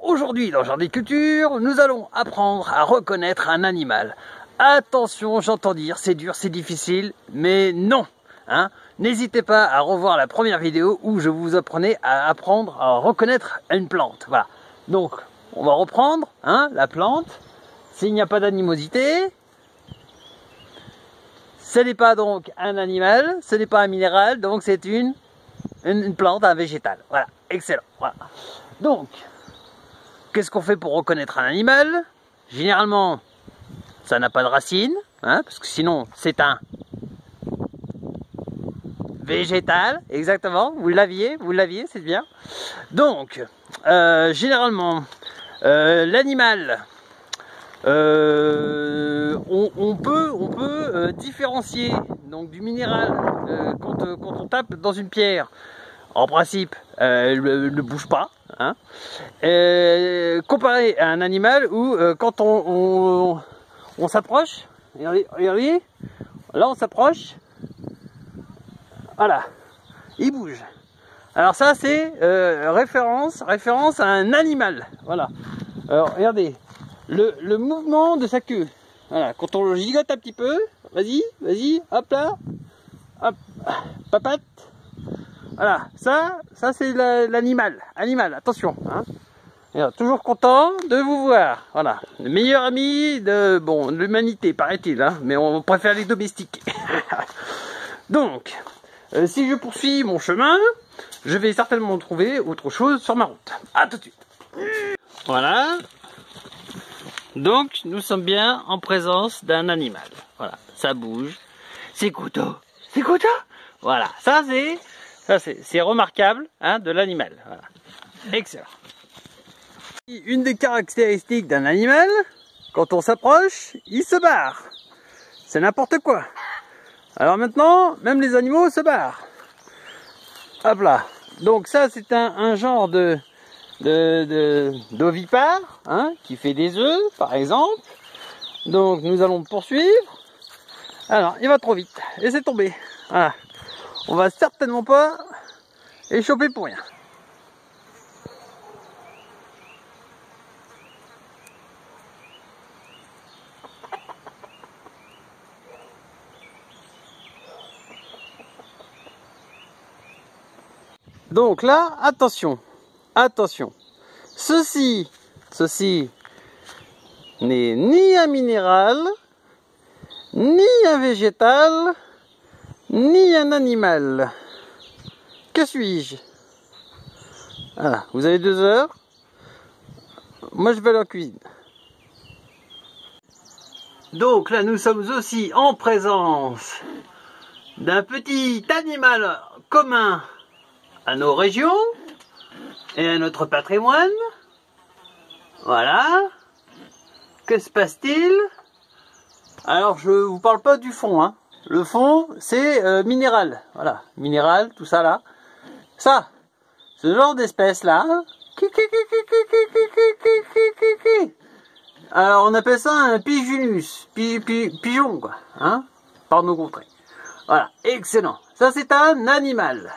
Aujourd'hui dans Jardin Culture, nous allons apprendre à reconnaître un animal. Attention, j'entends dire, c'est dur, c'est difficile, mais non, hein. N'hésitez pas à revoir la première vidéo où je vous apprenais à apprendre à reconnaître une plante. Voilà. Donc, on va reprendre, hein, la plante. S'il n'y a pas d'animosité, ce n'est pas donc un animal, ce n'est pas un minéral, donc c'est une plante, un végétal. Voilà, excellent. Voilà. Donc, qu'est-ce qu'on fait pour reconnaître un animal? Généralement, ça n'a pas de racines, hein, parce que sinon, c'est un végétal. Exactement, vous l'aviez, c'est bien. Donc, généralement, l'animal, on peut différencier donc du minéral quand on tape dans une pierre. En principe, elle ne bouge pas, hein. Comparé à un animal où quand on s'approche, regardez, là on s'approche, voilà, il bouge. Alors ça c'est référence à un animal, voilà. Alors regardez, le mouvement de sa queue, voilà, quand on le gigote un petit peu, vas-y, hop là, hop, papate. Voilà, ça c'est l'animal, attention, hein. Et alors, toujours content de vous voir, voilà, le meilleur ami de l'humanité, paraît-il, hein, mais on préfère les domestiquer. Donc, si je poursuis mon chemin, je vais certainement trouver autre chose sur ma route. À tout de suite. Voilà. Donc, nous sommes bien en présence d'un animal. Voilà, ça bouge. C'est couteau. Voilà, ça c'est remarquable, hein, de l'animal. Voilà. Excellent. Une des caractéristiques d'un animal, quand on s'approche, il se barre. C'est n'importe quoi. Alors maintenant, même les animaux se barrent. Hop là. Donc ça, c'est un genre d'ovipare, hein, qui fait des œufs, par exemple. Donc nous allons poursuivre. Alors, il va trop vite. Laissez tomber. Voilà. On va certainement pas échapper pour rien. Donc là, attention. Ceci n'est ni un minéral, ni un végétal, ni un animal. Que suis-je? Voilà, vous avez 2 heures. Moi, je vais à la cuisine. Donc là, nous sommes aussi en présence d'un petit animal commun à nos régions et à notre patrimoine. Voilà. Que se passe-t-il? Alors, je vous parle pas du fond, hein. Le fond, c'est minéral. Voilà, minéral, tout ça là. Ça, ce genre d'espèce là. Alors, on appelle ça un pigeonus. Pigeon, quoi. Hein, par nos contrées. Voilà, excellent. Ça, c'est un animal.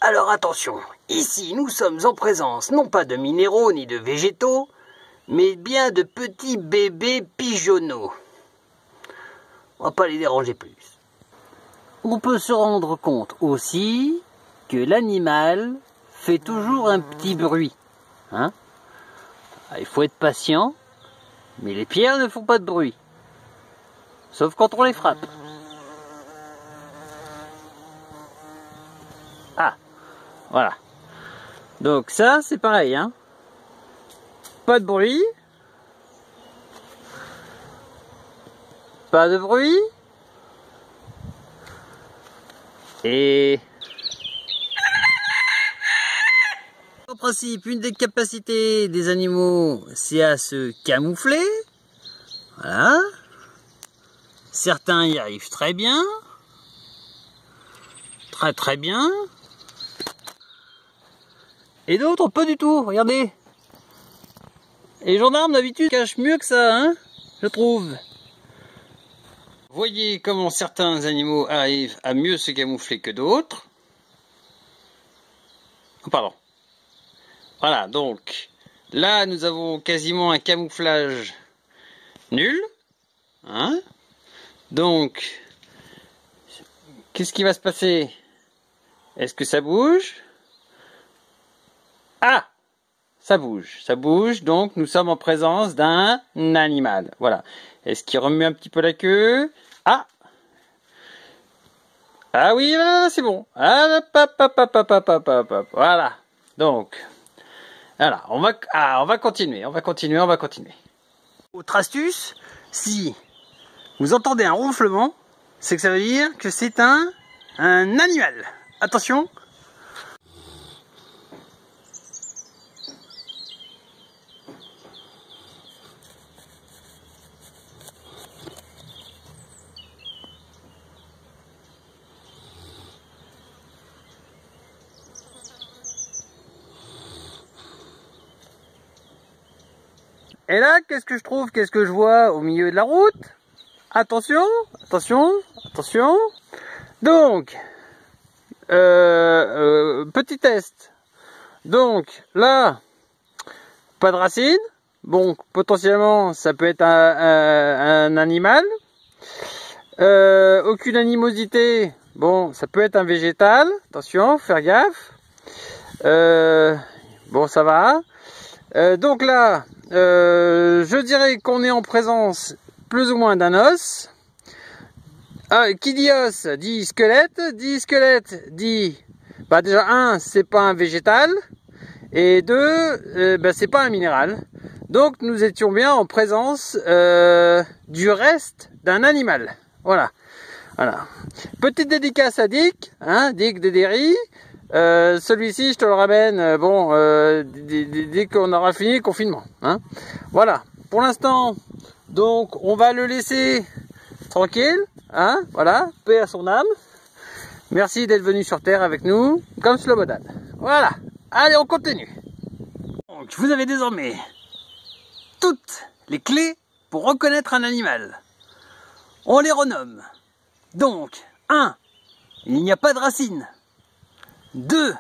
Alors attention, ici nous sommes en présence non pas de minéraux ni de végétaux, mais bien de petits bébés pigeonneaux. On va pas les déranger plus. On peut se rendre compte aussi que l'animal fait toujours un petit bruit, hein. Il faut être patient, mais les pierres ne font pas de bruit, sauf quand on les frappe. Ah, voilà. Donc ça, c'est pareil, hein. Pas de bruit. Pas de bruit. Et en principe, une des capacités des animaux, c'est à se camoufler. Voilà. Certains y arrivent très bien. Très bien. Et d'autres, pas du tout, regardez. Et les gendarmes, d'habitude, cachent mieux que ça, hein, je trouve. Voyez comment certains animaux arrivent à mieux se camoufler que d'autres. Pardon. Voilà, donc là nous avons quasiment un camouflage nul. Hein? Donc, qu'est-ce qui va se passer? Est-ce que ça bouge? Ah! Ça bouge, donc nous sommes en présence d'un animal. Voilà. Est-ce qu'il remue un petit peu la queue? Ah! Ah oui, c'est bon. Voilà. Donc, voilà, on va continuer. Autre astuce, si vous entendez un ronflement, c'est que ça veut dire que c'est un animal. Attention. Et là, qu'est-ce que je trouve? Qu'est-ce que je vois au milieu de la route? Attention, attention, attention. Donc, petit test. Donc, là, pas de racines. Bon, potentiellement, ça peut être un animal. Aucune animosité. Bon, ça peut être un végétal. Attention, faire gaffe. Bon, ça va. Donc là, je dirais qu'on est en présence plus ou moins d'un os. Ah, qui dit os dit squelette dit bah déjà un, c'est pas un végétal, et deux, c'est pas un minéral. Donc nous étions bien en présence du reste d'un animal. Voilà. Petite dédicace à Dick, Dick Dédéry. Celui-ci, je te le ramène, dès qu'on aura fini le confinement. Voilà. Pour l'instant, donc, on va le laisser tranquille. Voilà. Paix à son âme. Merci d'être venu sur Terre avec nous, comme Slobodan. Voilà. Allez, on continue. Donc, vous avez désormais toutes les clés pour reconnaître un animal. On les renomme. Donc, 1. Il n'y a pas de racines. 2.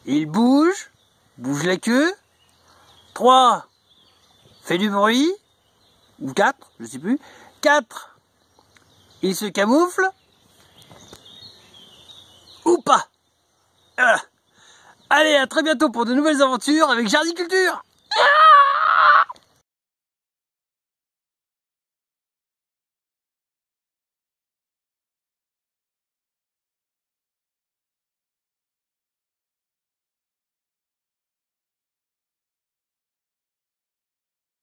Il bouge la queue. 3. Fait du bruit. Ou 4, je sais plus. 4. Il se camoufle. Ou pas. Allez, à très bientôt pour de nouvelles aventures avec Jardiculture.